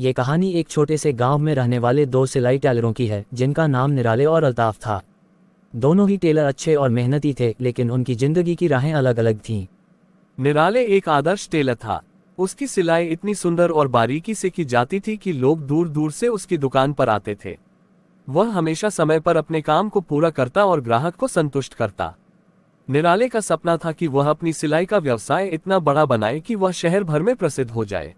ये कहानी एक छोटे से गांव में रहने वाले दो सिलाई टेलरों की है जिनका नाम निराले और अल्ताफ था। दोनों ही टेलर अच्छे और मेहनती थे, लेकिन उनकी जिंदगी की राहें अलग अलग थीं। निराले एक आदर्श टेलर था। उसकी सिलाई इतनी सुंदर और बारीकी से की जाती थी कि लोग दूर दूर से उसकी दुकान पर आते थे। वह हमेशा समय पर अपने काम को पूरा करता और ग्राहक को संतुष्ट करता। निराले का सपना था कि वह अपनी सिलाई का व्यवसाय इतना बड़ा बनाए कि वह शहर भर में प्रसिद्ध हो जाए।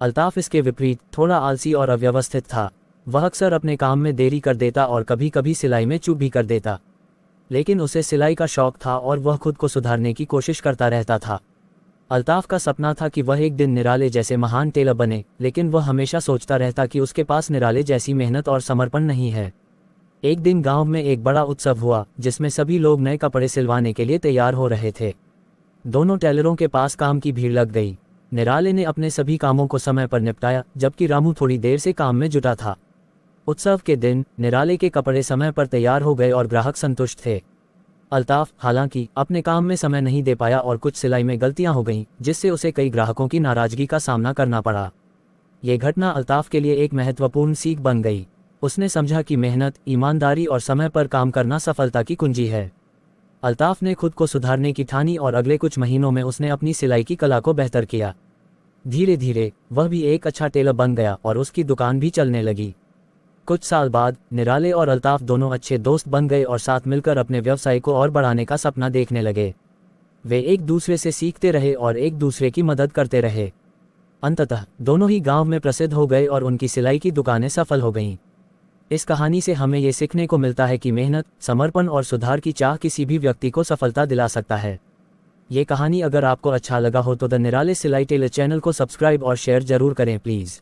अल्ताफ इसके विपरीत थोड़ा आलसी और अव्यवस्थित था। वह अक्सर अपने काम में देरी कर देता और कभी कभी सिलाई में चूक भी कर देता। लेकिन उसे सिलाई का शौक था और वह खुद को सुधारने की कोशिश करता रहता था। अल्ताफ का सपना था कि वह एक दिन निराले जैसे महान टेलर बने, लेकिन वह हमेशा सोचता रहता कि उसके पास निराले जैसी मेहनत और समर्पण नहीं है। एक दिन गांव में एक बड़ा उत्सव हुआ जिसमें सभी लोग नए कपड़े सिलवाने के लिए तैयार हो रहे थे। दोनों टेलरों के पास काम की भीड़ लग गई। निराले ने अपने सभी कामों को समय पर निपटाया, जबकि रामू थोड़ी देर से काम में जुटा था। उत्सव के दिन निराले के कपड़े समय पर तैयार हो गए और ग्राहक संतुष्ट थे। अल्ताफ हालांकि अपने काम में समय नहीं दे पाया और कुछ सिलाई में गलतियां हो गईं, जिससे उसे कई ग्राहकों की नाराजगी का सामना करना पड़ा। ये घटना अल्ताफ के लिए एक महत्वपूर्ण सीख बन गई। उसने समझा कि मेहनत, ईमानदारी और समय पर काम करना सफलता की कुंजी है। अल्ताफ ने खुद को सुधारने की ठानी और अगले कुछ महीनों में उसने अपनी सिलाई की कला को बेहतर किया। धीरे धीरे वह भी एक अच्छा टेलर बन गया और उसकी दुकान भी चलने लगी। कुछ साल बाद निराले और अल्ताफ दोनों अच्छे दोस्त बन गए और साथ मिलकर अपने व्यवसाय को और बढ़ाने का सपना देखने लगे। वे एक दूसरे से सीखते रहे और एक दूसरे की मदद करते रहे। अंततः दोनों ही गांव में प्रसिद्ध हो गए और उनकी सिलाई की दुकानें सफल हो गईं। इस कहानी से हमें ये सीखने को मिलता है कि मेहनत, समर्पण और सुधार की चाह किसी भी व्यक्ति को सफलता दिला सकता है। ये कहानी अगर आपको अच्छा लगा हो तो द निराले सिलाई टेलर चैनल को सब्सक्राइब और शेयर जरूर करें प्लीज़।